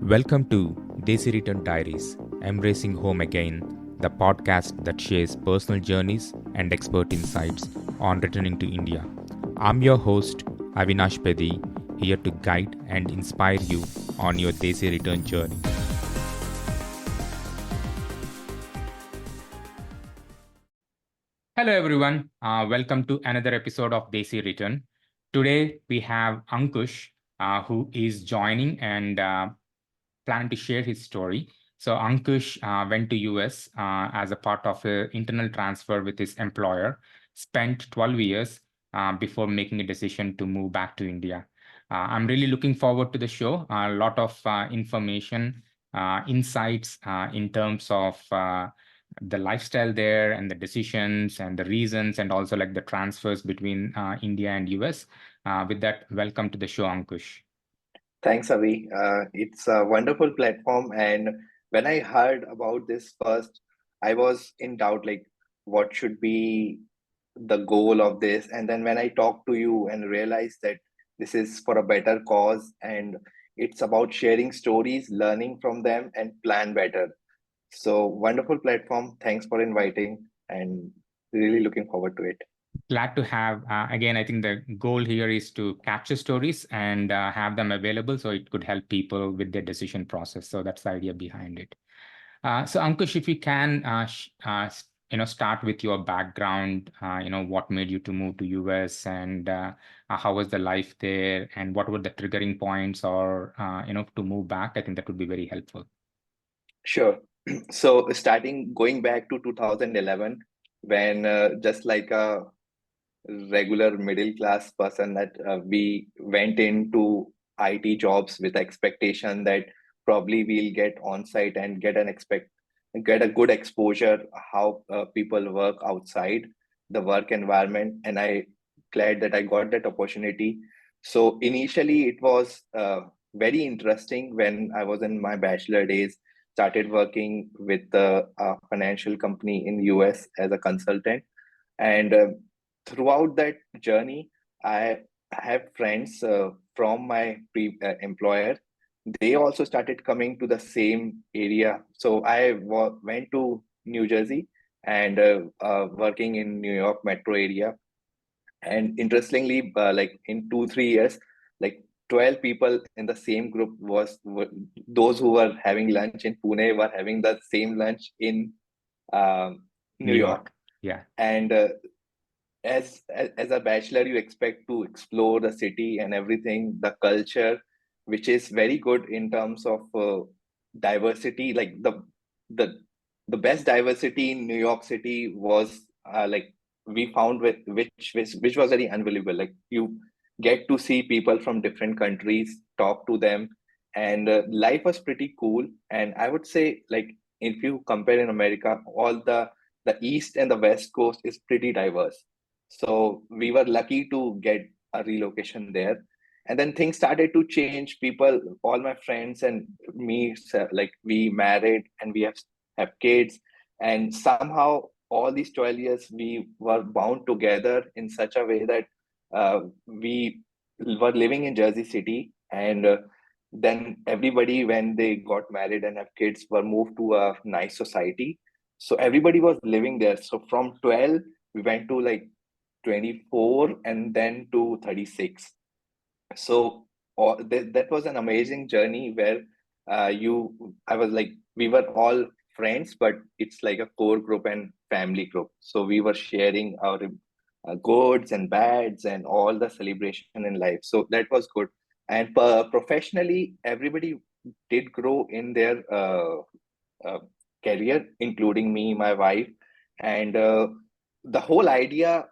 Welcome to Desi Return Diaries, Embracing Home Again, the podcast that shares personal journeys and expert insights on returning to India. I'm your host, Avinash Pedi, here to guide and inspire you on your Desi return journey. Hello, everyone. Welcome to another episode of Desi Return. Today, we have Ankush, who is joining and plan to share his story. So Ankush went to US as a part of an internal transfer with his employer, spent 12 years before making a decision to move back to India. I'm really looking forward to the show. A lot of information, insights in terms of the lifestyle there and the decisions and the reasons and also like the transfers between India and US. With that, welcome to the show, Ankush. Thanks, Avi. It's a wonderful platform. And when I heard about this first, I was in doubt, like, what should be the goal of this? And then when I talked to you and realized that this is for a better cause and it's about sharing stories, learning from them, and plan better. So, wonderful platform. Thanks for inviting, and really looking forward to it. Glad to have. Again, I think the goal here is to capture stories and have them available so it could help people with their decision process. So that's the idea behind it. So Ankush, if you can, start with your background. What made you to move to US, and how was the life there, and what were the triggering points, or to move back. I think that would be very helpful. Sure. So, starting going back to 2011, when just like a regular middle class person that we went into IT jobs with expectation that probably we'll get on site and get a good exposure how people work outside the work environment, and I glad that I got that opportunity. So initially it was very interesting when I was in my bachelor days, started working with a financial company in US as a consultant. And throughout that journey, I have friends from my employer. They also started coming to the same area. So I went to New Jersey and working in New York metro area. And interestingly, like in 2 3 years, like 12 people in the same group were those who were having lunch in Pune were having the same lunch in um, New New York. York. Yeah. And as a bachelor, you expect to explore the city and everything, the culture, which is very good in terms of diversity. Like the the best diversity in New York City was like we found with which was very unbelievable. Like you get to see people from different countries, talk to them, and life was pretty cool. And I would say, like, if you compare in America, all the east and the west coast is pretty diverse. So we were lucky to get a relocation there. And then things started to change. People, all my friends and me, like we married and we have kids. And somehow all these 12 years we were bound together in such a way that we were living in Jersey City. And then everybody, when they got married and have kids, were moved to a nice society. So everybody was living there. So from 12, we went to like 24 and then to 36. So that was an amazing journey where I was like, we were all friends, but it's like a core group and family group. So we were sharing our goods and bads and all the celebration in life. So that was good. And professionally, everybody did grow in their uh, career, including me, my wife. And the whole idea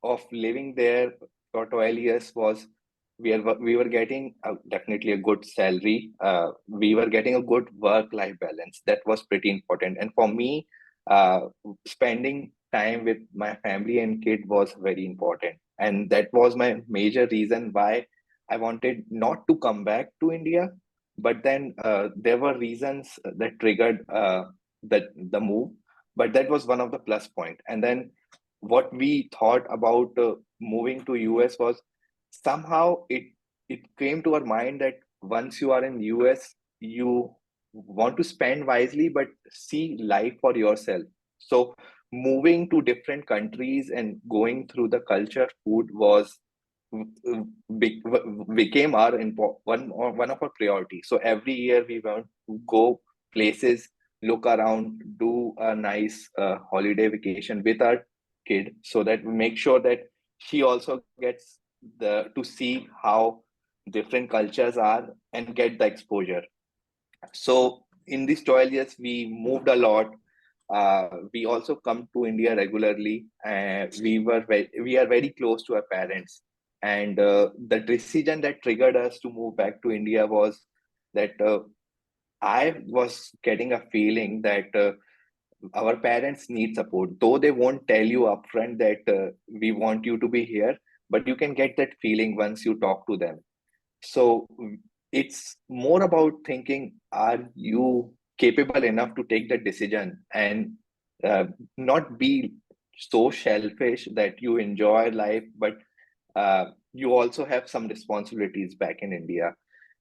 of living there for 12 years was we were getting definitely a good salary. We were getting a good work-life balance. That was pretty important. And for me, uh, spending time with my family and kid was very important. And that was my major reason why I wanted not to come back to India. But then there were reasons that triggered the move. But that was one of the plus point. And then what we thought about moving to US was somehow it came to our mind that once you are in US, you want to spend wisely, but see life for yourself. So moving to different countries and going through the culture, food was became our one of our priorities. So every year we want to go places, look around, do a nice holiday vacation with our kid, so that we make sure that she also gets the to see how different cultures are and get the exposure. So in these 12 years, we moved a lot. We also come to India regularly. We are very close to our parents. And the decision that triggered us to move back to India was that I was getting a feeling that our parents need support, though they won't tell you upfront that we want you to be here, but you can get that feeling once you talk to them. So it's more about thinking, are you capable enough to take the decision and uh, not be so selfish that you enjoy life, but you also have some responsibilities back in India.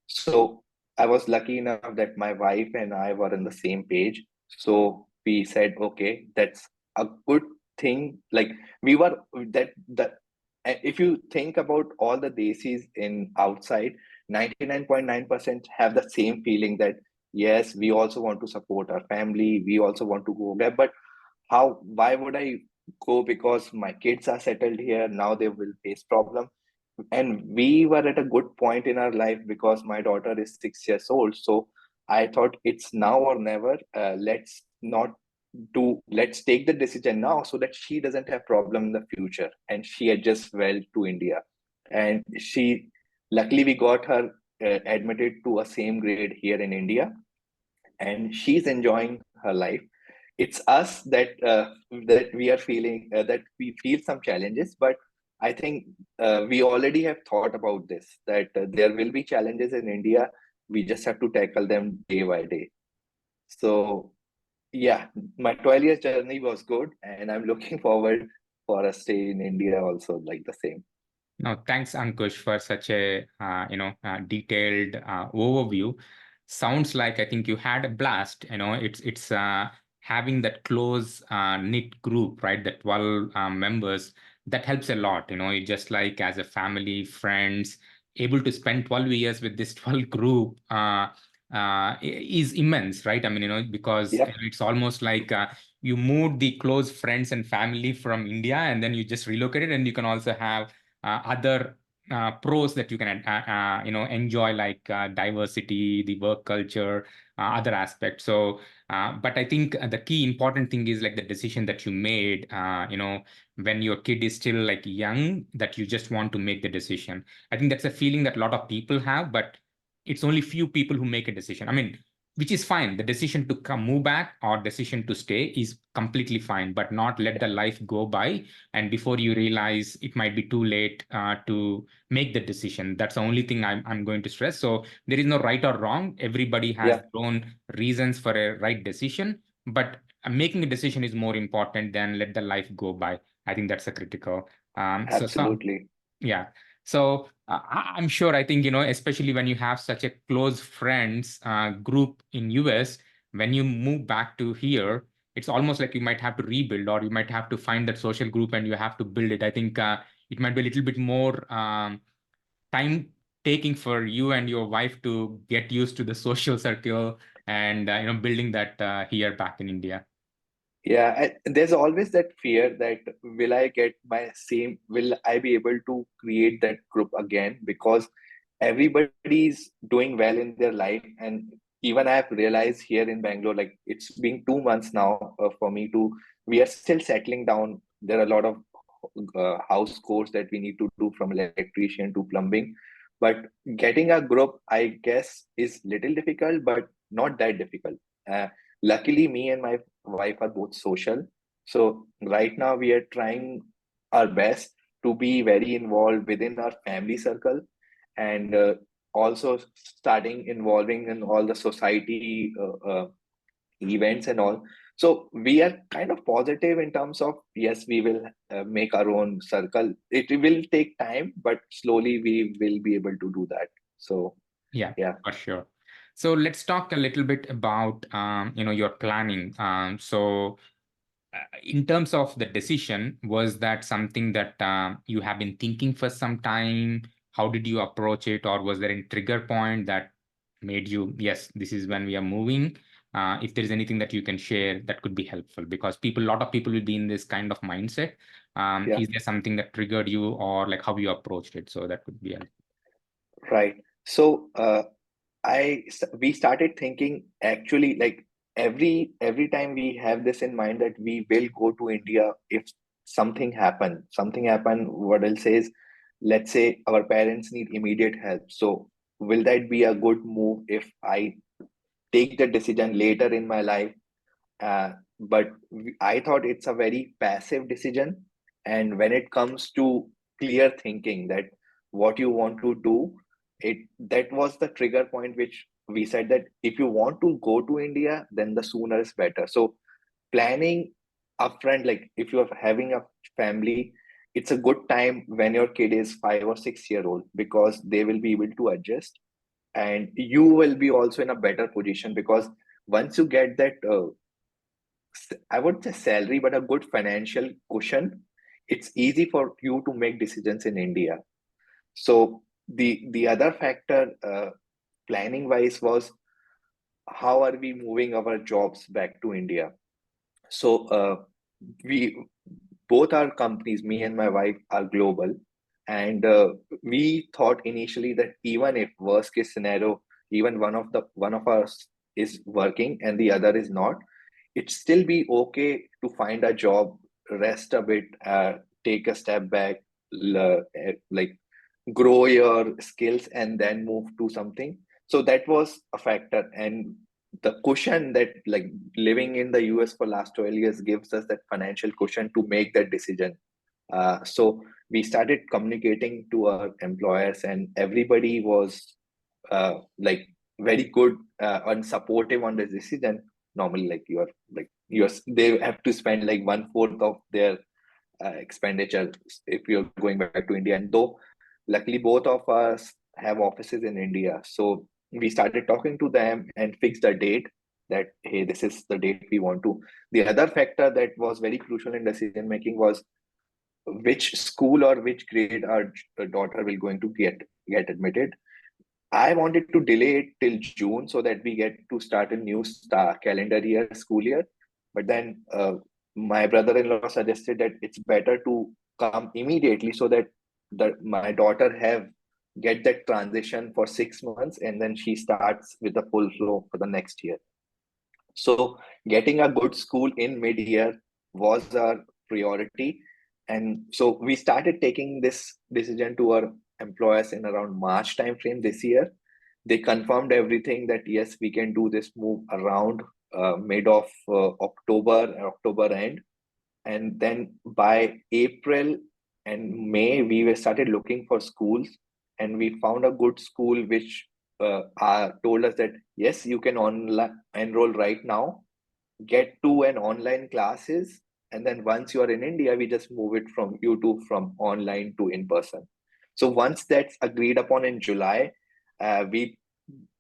So I was lucky enough that my wife and I were on the same page. So we said, okay, that's a good thing. Like we were that if you think about all the desis in outside, 99.9% have the same feeling that yes, we also want to support our family, we also want to go there, but why would I go? Because my kids are settled here, now they will face problem. And we were at a good point in our life because my daughter is 6 years old. So I thought it's now or never. Let's not do let's take the decision now so that she doesn't have problem in the future, and she adjusts well to India. And she luckily we got her admitted to a same grade here in India, and she's enjoying her life. It's us that we are feeling that we feel some challenges, but I think we already have thought about this, that there will be challenges in India. We just have to tackle them day by day. So yeah, my 12 years journey was good, and I'm looking forward for a stay in India also like the same. No, thanks, Ankush, for such a detailed overview. Sounds like I think you had a blast. It's having that close knit group, right? That 12 members, that helps a lot. It just like as a family, friends, able to spend 12 years with this 12 group is immense, right? I mean, because Yep, it's almost like you moved the close friends and family from India, and then you just relocated, and you can also have other pros that you can enjoy, like diversity, the work culture, other aspects. So but I think the key important thing is like the decision that you made, when your kid is still like young, that you just want to make the decision. I think that's a feeling that a lot of people have, but it's only few people who make a decision. I mean, which is fine. The decision to come move back or decision to stay is completely fine, but not let the life go by, and before you realize it might be too late to make the decision. That's the only thing I'm going to stress. So there is no right or wrong. Everybody has yeah, their own reasons for a right decision, but making a decision is more important than let the life go by. I think that's a critical. So absolutely. yeah. So I'm sure, I think, especially when you have such a close friends group in US, when you move back to here, it's almost like you might have to rebuild, or you might have to find that social group and you have to build it. I think it might be a little bit more time taking for you and your wife to get used to the social circle and building that here back in India. Yeah, there's always that fear that will I be able to create that group again? Because everybody's doing well in their life. And even I have realized here in Bangalore, like it's been 2 months now for me to, we are still settling down. There are a lot of house chores that we need to do, from electrician to plumbing. But getting a group, I guess, is little difficult, but not that difficult. Uh, Luckily, me and my wife are both social. So right now we are trying our best to be very involved within our family circle, and also starting involving in all the society events and all. So we are kind of positive in terms of, yes, we will make our own circle. It will take time, but slowly we will be able to do that. So Yeah, yeah. for sure. So let's talk a little bit about your planning. In terms of the decision, was that something that you have been thinking for some time? How did you approach it, or was there a trigger point that made you, yes, this is when we are moving? If there is anything that you can share, that could be helpful, because a lot of people will be in this kind of mindset. Yeah, Is there something that triggered you, or like how you approached it? So that could be helpful. right. So we started thinking, actually, like every time we have this in mind that we will go to India if something happen. What I'll say is, let's say our parents need immediate help. So will that be a good move if I take the decision later in my life? But I thought it's a very passive decision. And when it comes to clear thinking that what you want to do, that was the trigger point which we said that if you want to go to India, then the sooner is better. So planning upfront, like if you're having a family, it's a good time when your kid is 5 or 6 year old, because they will be able to adjust, and you will be also in a better position, because once you get that I would say salary, but a good financial cushion, it's easy for you to make decisions in India. So the other factor, planning wise, was how are we moving our jobs back to India? So we both our companies, me and my wife, are global, and we thought initially that even if worst case scenario, even one of us is working and the other is not, it still be okay to find a job, rest a bit, take a step back, like grow your skills and then move to something. So that was a factor. And the cushion that, like, living in the US for last 12 years gives us that financial cushion to make that decision. So we started communicating to our employers, and everybody was like very good and supportive on the decision. Normally, they have to spend like 1/4 of their expenditure if you're going back to India. And though luckily both of us have offices in India, so we started talking to them and fixed a date that, hey, this is the date we want to. The other factor that was very crucial in decision making was which school or which grade our daughter will going to get admitted. I wanted to delay it till June so that we get to start a new calendar year, school year. But then my brother-in-law suggested that it's better to come immediately so that my daughter have get that transition for 6 months, and then she starts with the full flow for the next year. So getting a good school in mid-year was our priority. And so we started taking this decision to our employers in around March timeframe this year. They confirmed everything that yes, we can do this move around mid of October end. And then by April and May, we were started looking for schools, and we found a good school which told us that yes, you can enroll right now, get to an online classes, and then once you are in India, we just move it from online to in person. So once that's agreed upon in July, we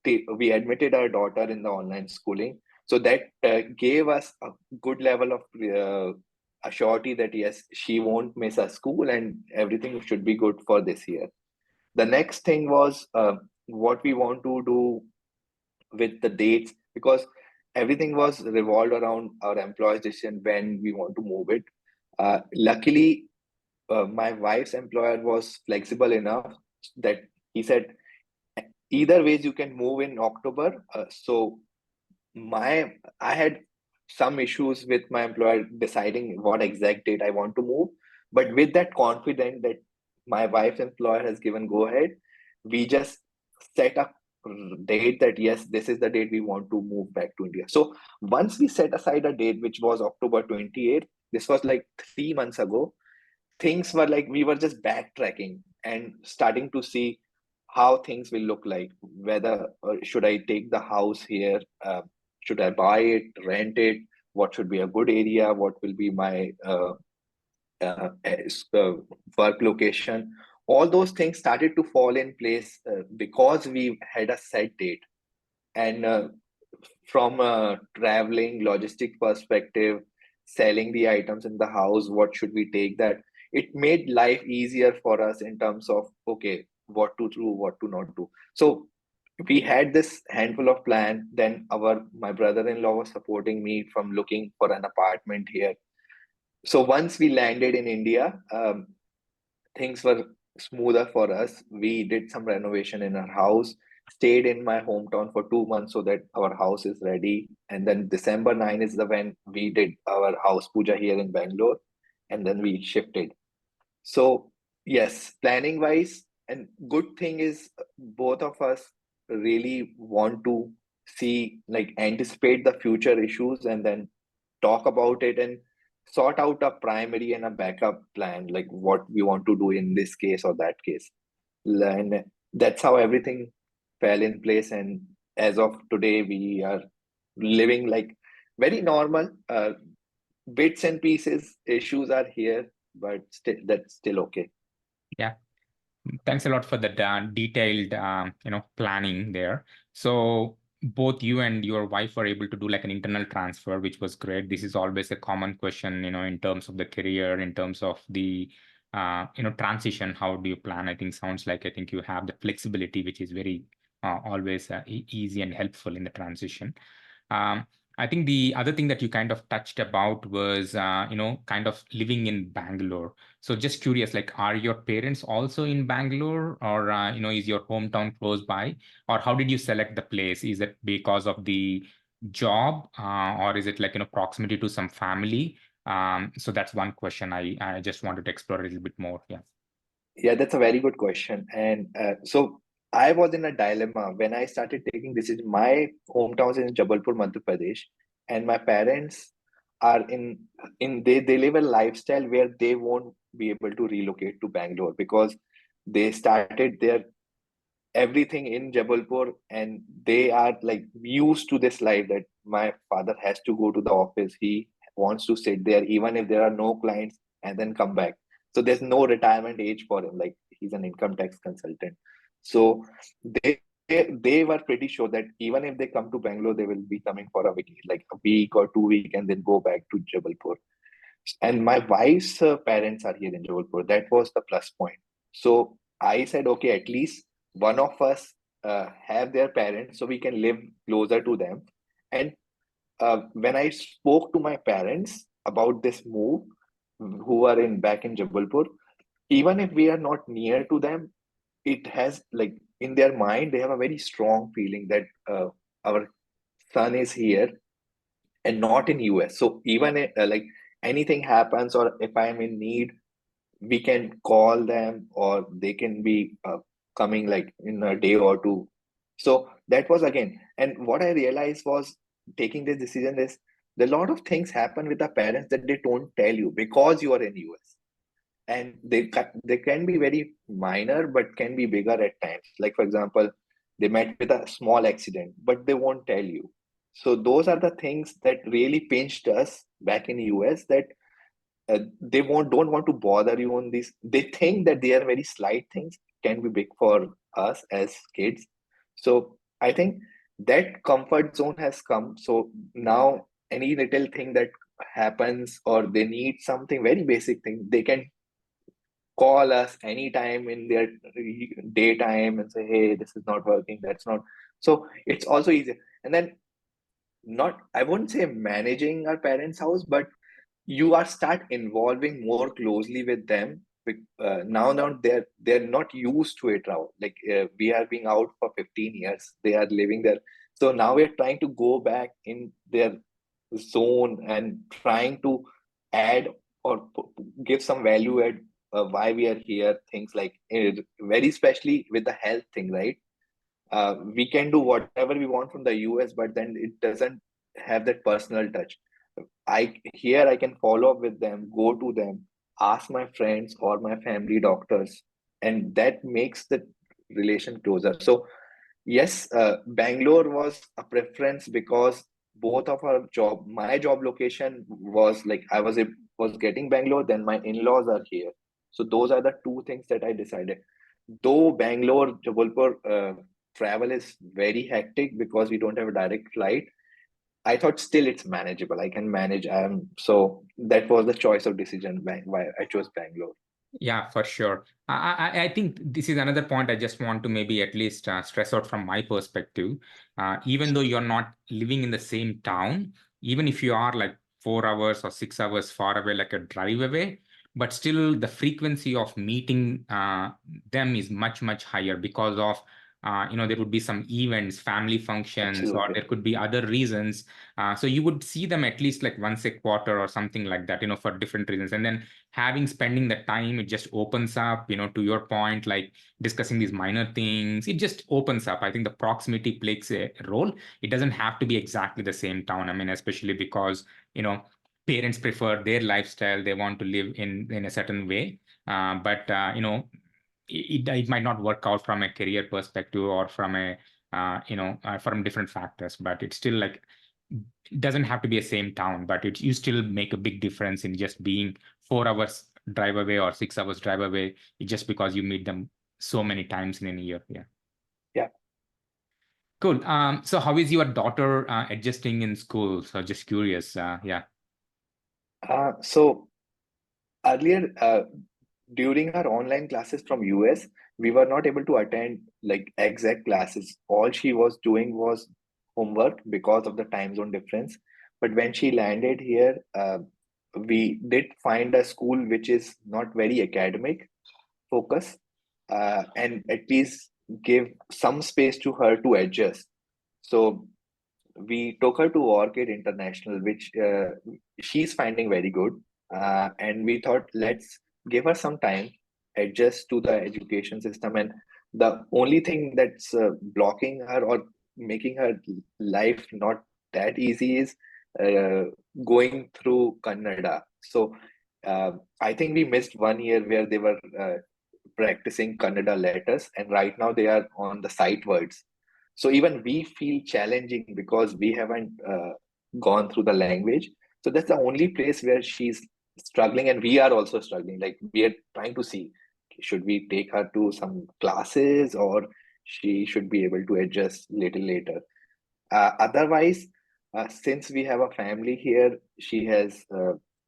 admitted our daughter in the online schooling. So that gave us a good level of assurity that yes, she won't miss a school and everything should be good for this year. The next thing was what we want to do with the dates, because everything was revolved around our employer's decision when we want to move it. Luckily, my wife's employer was flexible enough that he said either ways you can move in October. So I had some issues with my employer deciding what exact date I want to move, but with that confidence that my wife's employer has given go ahead, we just set up date that yes, this is the date we want to move back to India. So once we set aside a date which was October 28th, this was like 3 months ago, things were like we were just backtracking and starting to see how things will look like, whether should I take the house here, should I buy it, rent it, what should be a good area, what will be my work location. All those things started to fall in place because we had a set date. And from a traveling logistic perspective, selling the items in the house, what should we take, that it made life easier for us in terms of, okay, what to do, what to not do. So we had this handful of plan. Then my brother-in-law was supporting me from looking for an apartment here. So once we landed in India, things were smoother for us. We did some renovation in our house, stayed in my hometown for 2 months so that our house is ready. And then December 9 is the when we did our house puja here in Bangalore, and then we shifted. So yes, planning wise, and good thing is both of us really want to see, like, anticipate the future issues and then talk about it and sort out a primary and a backup plan, like what we want to do in this case or that case. And that's how everything fell in place. And as of today, we are living like very normal. Bits and pieces, issues are here, but still, that's still okay. Yeah. Thanks a lot for the detailed, planning there. So both you and your wife were able to do like an internal transfer, which was great. This is always a common question, in terms of the career, in terms of the, transition. How do you plan? I think you have the flexibility, which is very always easy and helpful in the transition. Um, I think the other thing that you kind of touched about was, kind of living in Bangalore. So just curious, like, are your parents also in Bangalore, or, is your hometown close by, or how did you select the place? Is it because of the job, or is it like, proximity to some family? So that's one question I just wanted to explore a little bit more. Yeah. Yeah, that's a very good question. And so I was in a dilemma when I started taking decisions. My hometown is in Jabalpur, Madhya Pradesh, and my parents are they live a lifestyle where they won't be able to relocate to Bangalore because they started their everything in Jabalpur, and they are like used to this life that my father has to go to the office. He wants to sit there even if there are no clients and then come back. So there's no retirement age for him. Like, he's an income tax consultant. So they were pretty sure that even if they come to Bangalore, they will be coming for a week, like a week or 2 week, and then go back to Jabalpur. And my wife's parents are here in Jabalpur. That was the plus point. So I said, okay, at least one of us have their parents so we can live closer to them. And when I spoke to my parents about this move, who are in back in Jabalpur, even if we are not near to them, it has, like, in their mind, they have a very strong feeling that our son is here and not in US. So even like anything happens, or if I'm in need, we can call them, or they can be coming like in a day or two. So that was again, and what I realized was taking this decision is a lot of things happen with the parents that they don't tell you because you are in US, and they can be very minor but can be bigger at times. Like, for example, they met with a small accident but they won't tell you. So those are the things that really pinched us back in US, that they don't want to bother you on these. They think that they are very slight things, can be big for us as kids. So I think that comfort zone has come. So now any little thing that happens, or they need something very basic thing, they can call us anytime in their daytime and say, hey, this is not working, that's not. So it's also easier. And then, not, I wouldn't say managing our parents house, but you are start involving more closely with them. Now they're not used to it now. Like, we are being out for 15 years, they are living there. So now we're trying to go back in their zone and trying to add or give some value add, why we are here, things like very especially with the health thing, right? We can do whatever we want from the US, but then it doesn't have that personal touch. I can follow up with them, go to them, ask my friends or my family doctors, and that makes the relation closer. So yes, Bangalore was a preference because both of our job, my job location was like, was getting Bangalore, then my in-laws are here. So those are the two things that I decided. Though Bangalore, Jabalpur, travel is very hectic because we don't have a direct flight. I thought still it's manageable. I can manage. So that was the choice of decision why I chose Bangalore. Yeah, for sure. I think this is another point I just want to maybe at least stress out from my perspective. Even though you're not living in the same town, even if you are like 4 hours or 6 hours far away, like a drive away, but still the frequency of meeting them is much, much higher because of, there would be some events, family functions, or Absolutely. there could be other reasons. So you would see them at least like once a quarter or something like that, for different reasons. And then spending the time, it just opens up, to your point, like discussing these minor things, it just opens up. I think the proximity plays a role. It doesn't have to be exactly the same town. I mean, especially because parents prefer their lifestyle, they want to live in a certain way, but it might not work out from a career perspective or from a from different factors, but it's still like it doesn't have to be a same town, but you still make a big difference in just being 4 hours drive away or 6 hours drive away, just because you meet them so many times in a year. Yeah. Yeah. Cool. So how is your daughter adjusting in school? So just curious. Yeah. So earlier, during our online classes from US, we were not able to attend like exact classes. All she was doing was homework because of the time zone difference. But when she landed here, we did find a school which is not very academic focus, and at least give some space to her to adjust. So we took her to Orchid International, which she's finding very good. And we thought, let's give her some time, adjust to the education system. And the only thing that's blocking her or making her life not that easy is uh, going through Kannada. So I think we missed 1 year where they were practicing Kannada letters, and right now they are on the sight words. So even we feel challenging because we haven't gone through the language. So that's the only place where she's struggling, and we are also struggling. Like we are trying to see, should we take her to some classes, or she should be able to adjust little later. Otherwise, since we have a family here, she has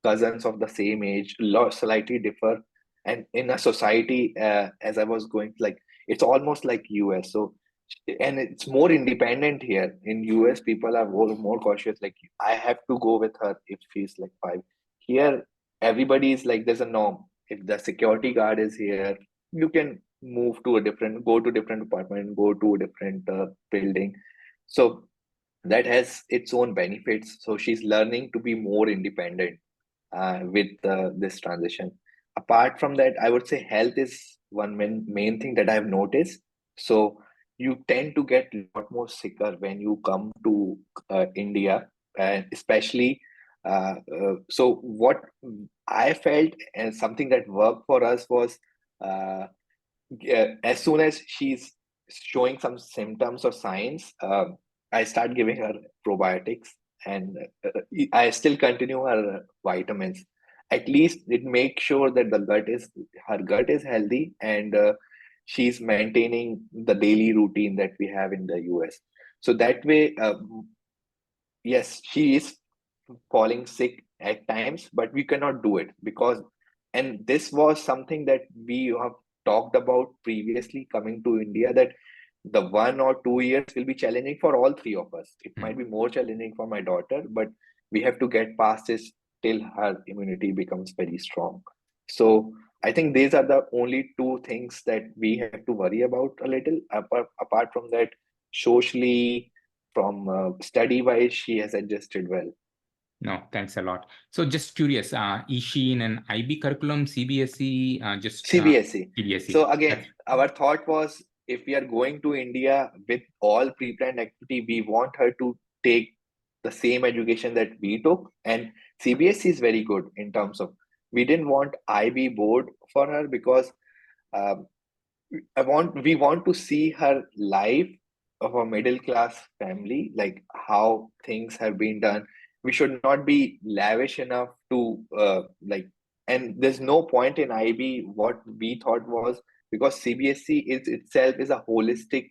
cousins of the same age, slightly differ. And in a society, as I was going, like it's almost like US. So, and it's more independent here. In US, people are more cautious. Like I have to go with her if she's like 5. Here, everybody is like there's a norm. If the security guard is here, you can go to different department, go to a different building. So that has its own benefits. So she's learning to be more independent with this transition. Apart from that, I would say health is one main thing that I've noticed. So you tend to get a lot more sicker when you come to India, and especially. So what I felt and something that worked for us was uh, as soon as she's showing some symptoms or signs, I start giving her probiotics, and I still continue her vitamins. At least it makes sure that her gut is healthy, and she's maintaining the daily routine that we have in the US. So that way, yes, she is falling sick at times, but we cannot do it because, and this was something that we have talked about previously coming to India, that the 1 or 2 years will be challenging for all three of us. It Hmm. might be more challenging for my daughter, but we have to get past this till her immunity becomes very strong. So I think these are the only two things that we have to worry about a little. Apart from that, socially, from study wise, she has adjusted well. No, thanks a lot. So just curious, is she in an IB curriculum, CBSE, just CBSE. CBSE? So again, our thought was if we are going to India with all pre-planned activity, we want her to take the same education that we took. And CBSE is very good in terms of we didn't want IB board for her because um, we want to see her life of a middle class family, like how things have been done. We should not be lavish enough to like, and there's no point in IB. What we thought was because CBSE is itself is a holistic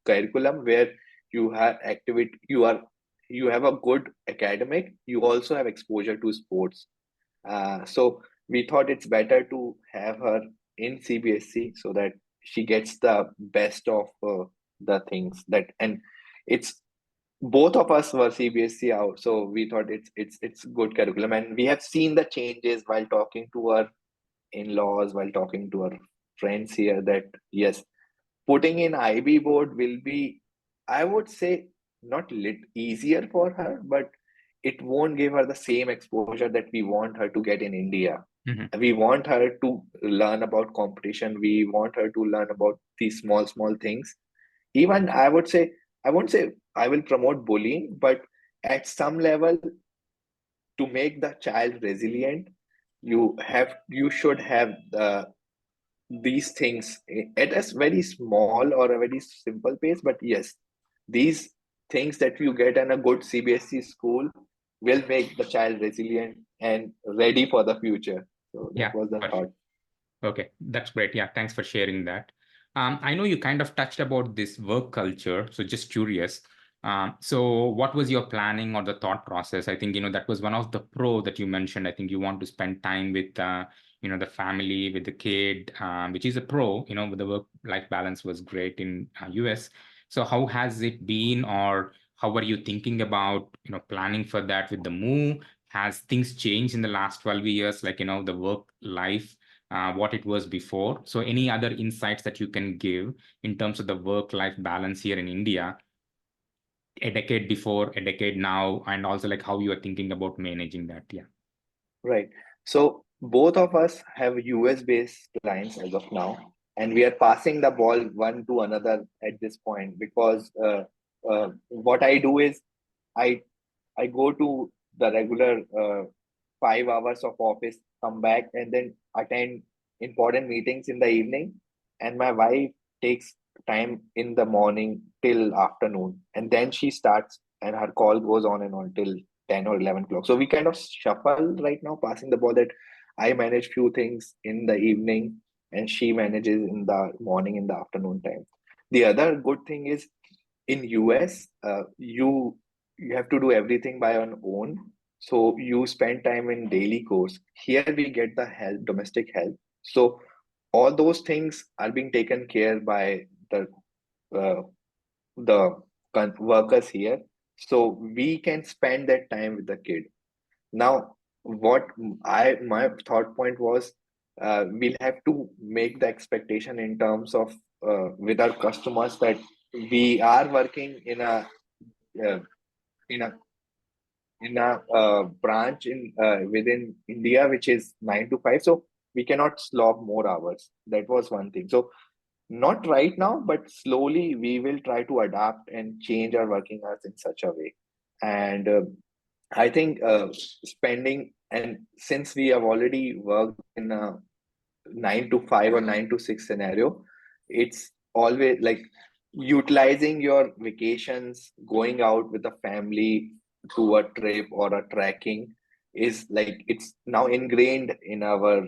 curriculum where you have activity, you have a good academic, you also have exposure to sports. So we thought it's better to have her in CBSE so that she gets the best of the things that, and it's both of us were CBSE out, so we thought it's good curriculum, and we have seen the changes while talking to our in-laws, while talking to our friends here, that yes, putting in IB board will be, I would say, not easier for her, but it won't give her the same exposure that we want her to get in India. Mhm. We want her to learn about competition. We want her to learn about these small things. Even I would say, I won't say I will promote bullying, but at some level, to make the child resilient, you should have these things at a very small or a very simple pace. But yes, these things that you get in a good CBSE school will make the child resilient and ready for the future. So that Yeah, was the for sure. thought. Okay, that's great. Yeah, thanks for sharing that. I know you kind of touched about this work culture, so just curious. So what was your planning or the thought process? I think, that was one of the pro that you mentioned. I think you want to spend time with, the family, with the kid, which is a pro, with the work-life balance was great in US. So how has it been, or how are you thinking about, planning for that with the move? Has things changed in the last 12 years, like, the work life? What it was before. So any other insights that you can give in terms of the work-life balance here in India, a decade before, a decade now, and also like how you are thinking about managing that? Yeah. Right. So both of us have US based clients as of now, and we are passing the ball one to another at this point, because what I do is I I go to the regular 5 hours of office, come back, and then attend important meetings in the evening. And my wife takes time in the morning till afternoon, and then she starts, and her call goes on and on till 10 or 11 o'clock. So we kind of shuffle right now, passing the ball, that I manage few things in the evening and she manages in the morning, in the afternoon time. The other good thing is, in US, you have to do everything by your own. So you spend time in daily course. Here we get the help, domestic help. So all those things are being taken care by uh, the workers here. So we can spend that time with the kid. Now, what my thought point was, we'll have to make the expectation in terms of with our customers, that we are working uh, in a branch in within India, which is 9 to 5. So we cannot slog more hours. That was one thing. So not right now, but slowly we will try to adapt and change our working hours in such a way. And I think spending, and since we have already worked in a 9 to 5 or 9 to 6 scenario, it's always like utilizing your vacations, going out with the family to a trip or a trekking is like, it's now ingrained in our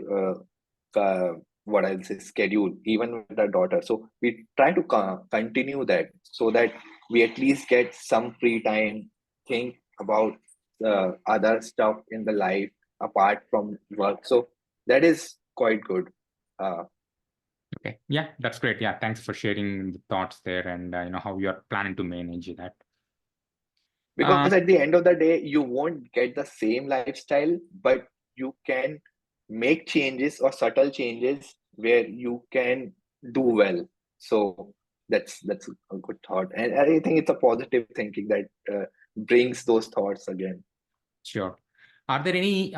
what I'll say schedule, even with our daughter. So we try to continue that, so that we at least get some free time, think about other stuff in the life apart from work. So that is quite good. Uh, Okay. Yeah, that's great. Yeah, thanks for sharing the thoughts there, and how you are planning to manage that. Uh, because at the end of the day, you won't get the same lifestyle, but you can make changes or subtle changes where you can do well. So that's a good thought, and I think it's a positive thinking that brings those thoughts again. sure. Are there any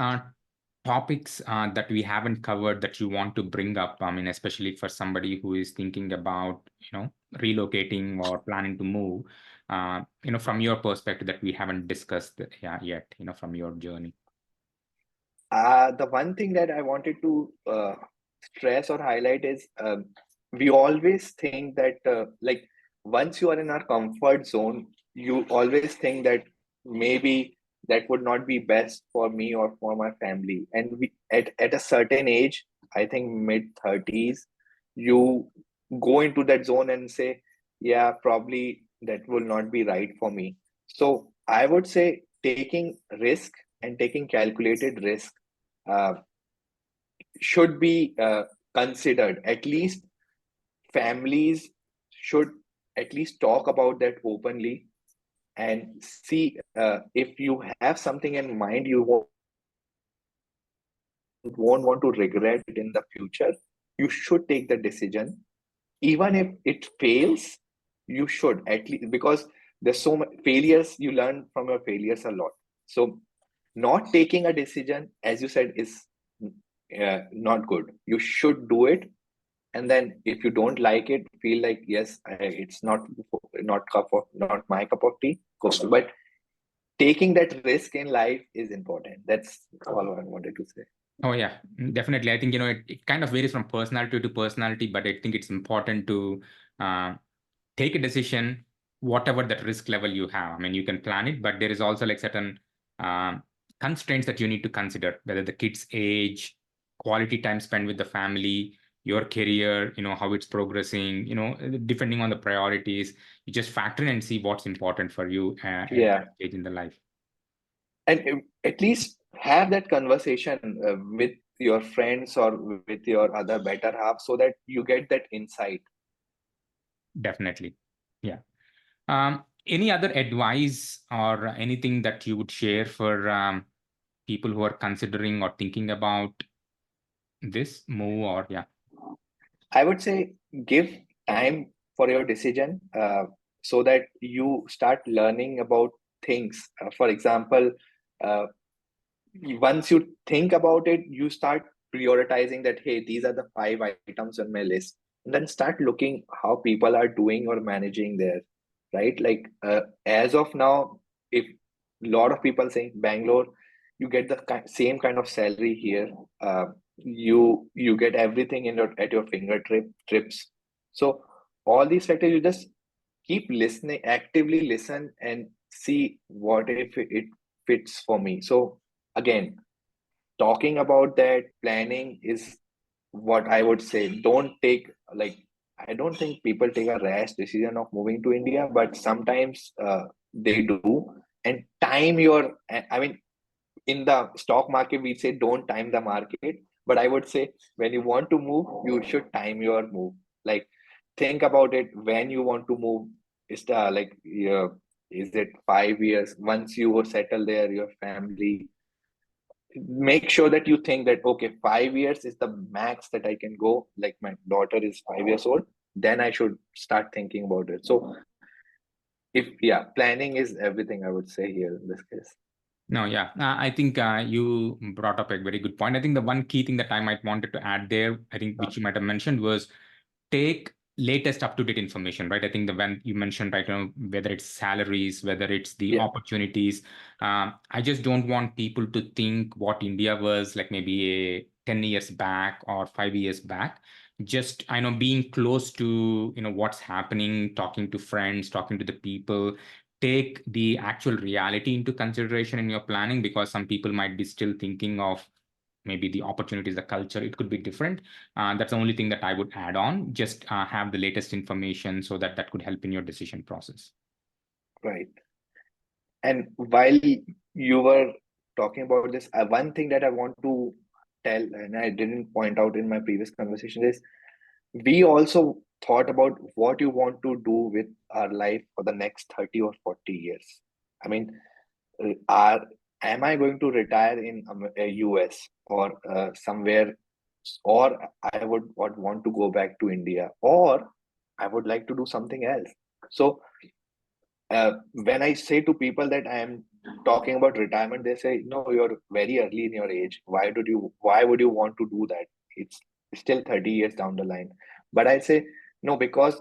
topics that we haven't covered that you want to bring up? I mean, especially for somebody who is thinking about, relocating or planning to move, from your perspective that we haven't discussed, yeah, yet, from your journey. The one thing that I wanted to stress or highlight is, we always think that like, once you are in our comfort zone, you always think that maybe that would not be best for me or for my family. And we at a certain age, I think mid 30s, you go into that zone and say, yeah, probably that will not be right for me. So I would say taking risk and taking calculated risk uh, should be considered. At least families should at least talk about that openly and see if you have something in mind you won't want to regret it in the future, you should take the decision. Even if it fails, you should at least, because there's so many failures, you learn from your failures a lot. So not taking a decision, as you said, is not good. You should do it, and then if you don't like it, feel like yes, it's not my cup of tea, go. But taking that risk in life is important. That's all I wanted to say. Oh yeah, definitely. I think it kind of varies from personality to personality, but I think it's important to uh, take a decision, whatever that risk level you have. I mean, you can plan it, but there is also like certain um, constraints that you need to consider, whether the kid's age, quality time spent with the family, your career, how it's progressing, depending on the priorities, you just factor in and see what's important for you at Yeah, that stage in the life. and at least have that conversation with your friends or with your other better half so that you get that insight. Definitely. Yeah. Any other advice or anything that you would share for people who are considering or thinking about this move or yeah? I would say give time for your decision so that you start learning about things. For example, uh, once you think about it, you start prioritizing that, hey, these are the 5 items on my list. And then start looking how people are doing or managing there, right? Like as of now, if a lot of people saying Bangalore, you get the same kind of salary here. You get everything in at your fingertips. So all these factors, you just keep listening, actively listen and see what if it fits for me. So again, talking about that, planning is what I would say. Don't take, like, I don't think people take a rash decision of moving to India, but sometimes they do. And time your, I mean, in the stock market, we say don't time the market. But I would say when you want to move, you should time your move. Like, think about it when you want to move. Is the like, is it 5 years? Once you were settled there, your family, make sure that you think that okay, 5 years is the max that I can go. Like my daughter is 5 years old, then I should start thinking about it. So if, yeah, planning is everything, I would say here in this case. No, yeah. I think you brought up a very good point. I think the one key thing that I might wanted to add there, I think which you might have mentioned was take latest up-to-date information, right? I think the when you mentioned, right, whether it's salaries, whether it's the Yeah, opportunities. I just don't want people to think what India was like maybe 10 years back or 5 years back. Just I know being close to what's happening, talking to friends, talking to the people, take the actual reality into consideration in your planning, because some people might be still thinking of maybe the opportunities, the culture, it could be different. That's the only thing that I would add on. Just have the latest information so that that could help in your decision process. right. And while you were talking about this, one thing that I want to tell, and I didn't point out in my previous conversation, is we also thought about what you want to do with our life for the next 30 or 40 years. I mean, are am I going to retire in US or somewhere, or I would want to go back to India, or I would like to do something else. So when I say to people that I am talking about retirement, they say, "No, you're very early in your age. Why would you want to do that? It's still 30 years down the line." But I say, no, because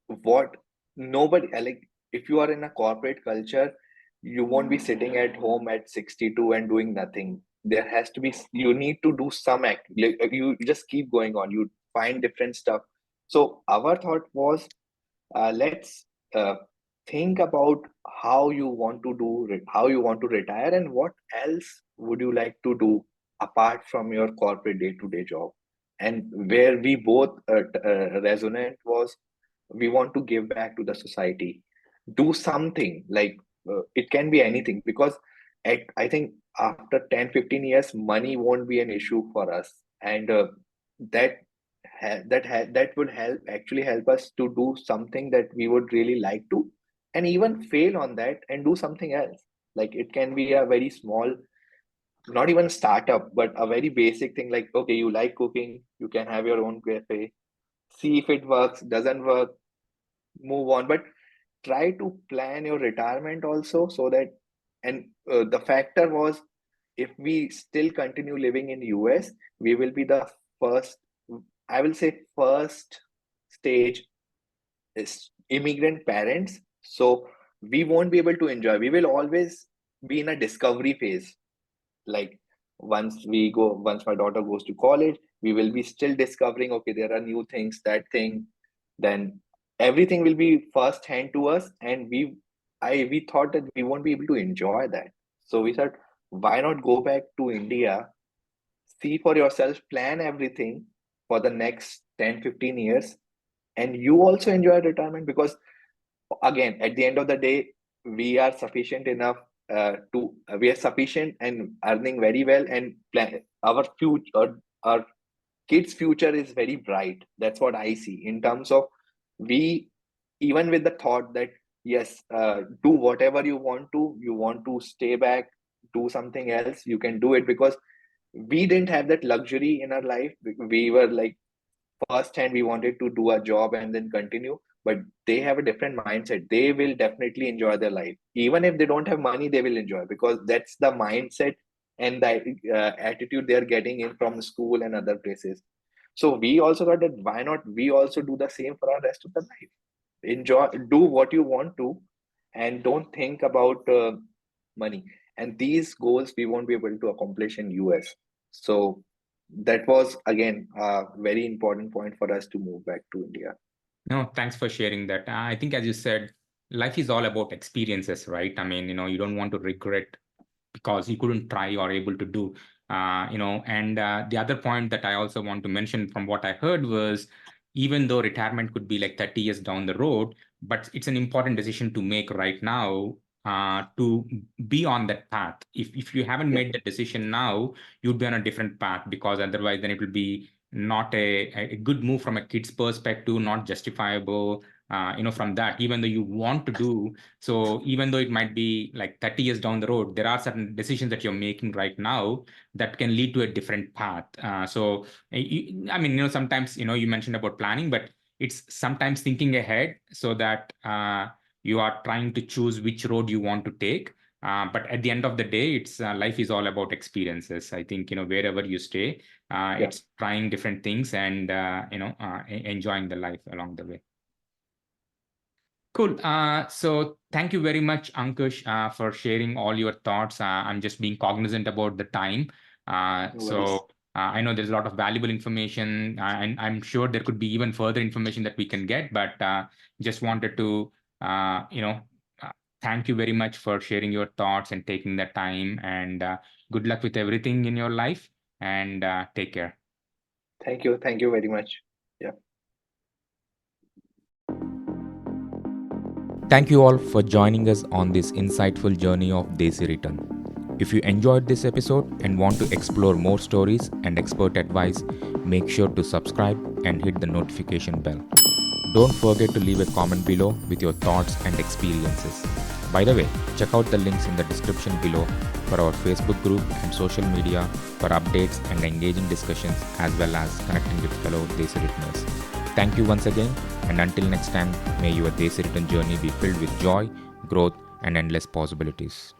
what nobody like, if you are in a corporate culture, you won't be sitting at home at 62 and doing nothing. There has to be, you need to do some act, like, you just keep going on, you find different stuff. So our thought was, let's think about how you want to retire, and what else would you like to do apart from your corporate day-to-day job. and where we both resonate was we want to give back to the society, do something like it can be anything, because I think after 10-15 years money won't be an issue for us, and that that would help us to do something that we would really like to, and even fail on that and do something else. Like it can be a very small, not even startup, but a very basic thing, like okay, you like cooking, you can have your own cafe, see if it works, doesn't work, move on. But try to plan your retirement also, so that, and the factor was, if we still continue living in US, we will be the first, I will say first stage is immigrant parents. So we won't be able to enjoy, we will always be in a discovery phase. Like once my daughter goes to college, we will be still discovering, okay, there are new things, that thing, then everything will be first hand to us, and we thought that we won't be able to enjoy that. So we said, why not go back to India, see for yourself, plan everything for the next 10-15 years, and you also enjoy retirement. Because again, at the end of the day, we are sufficient enough to we are sufficient and earning very well, and plan our future, our kids future is very bright. That's what I see in terms of, we, even with the thought that yes, do whatever you want to stay back, do something else, you can do it, because we didn't have that luxury in our life. We were like, first hand we wanted to do a job and then continue, but they have a different mindset. They will definitely enjoy their life, even if they don't have money, they will enjoy, because that's the mindset and the attitude they are getting in from school and other places. So we also thought that why not we also do the same for our rest of the life. Enjoy, do what you want to, and don't think about money. And these goals we won't be able to accomplish in US. So that was again a very important point for us to move back to India. No, thanks for sharing that. I think, as you said, life is all about experiences, right? I mean, you don't want to regret because you couldn't try or able to do. And the other point that I also want to mention from what I heard was, even though retirement could be like 30 years down the road, but it's an important decision to make right now, to be on that path. If you haven't Yeah, made the decision now, you'd be on a different path, because otherwise then it will be not a good move from a kid's perspective, not justifiable, from that, even though you want to do. So even though it might be like 30 years down the road, there are certain decisions that you're making right now that can lead to a different path. I mean, sometimes, you mentioned about planning, but it's sometimes thinking ahead, so that you are trying to choose which road you want to take. But at the end of the day, it's life is all about experiences. I think, wherever you stay, yeah. it's trying different things and, enjoying the life along the way. Cool. So thank you very much, Ankush, for sharing all your thoughts. I'm just being cognizant about the time. No worries. So I know there's a lot of valuable information, and I'm sure there could be even further information that we can get, but just wanted to, uh, thank you very much for sharing your thoughts and taking the time, and good luck with everything in your life, and take care. Thank you very much. Yeah. Thank you all for joining us on this insightful journey of Desi Return. If you enjoyed this episode and want to explore more stories and expert advice, make sure to subscribe and hit the notification bell. Don't forget to leave a comment below with your thoughts and experiences. By the way, check out the links in the description below for our Facebook group and social media for updates and engaging discussions, as well as connecting with fellow Desi Returners. Thank you once again, and until next time, may your Desi Return journey be filled with joy, growth, and endless possibilities.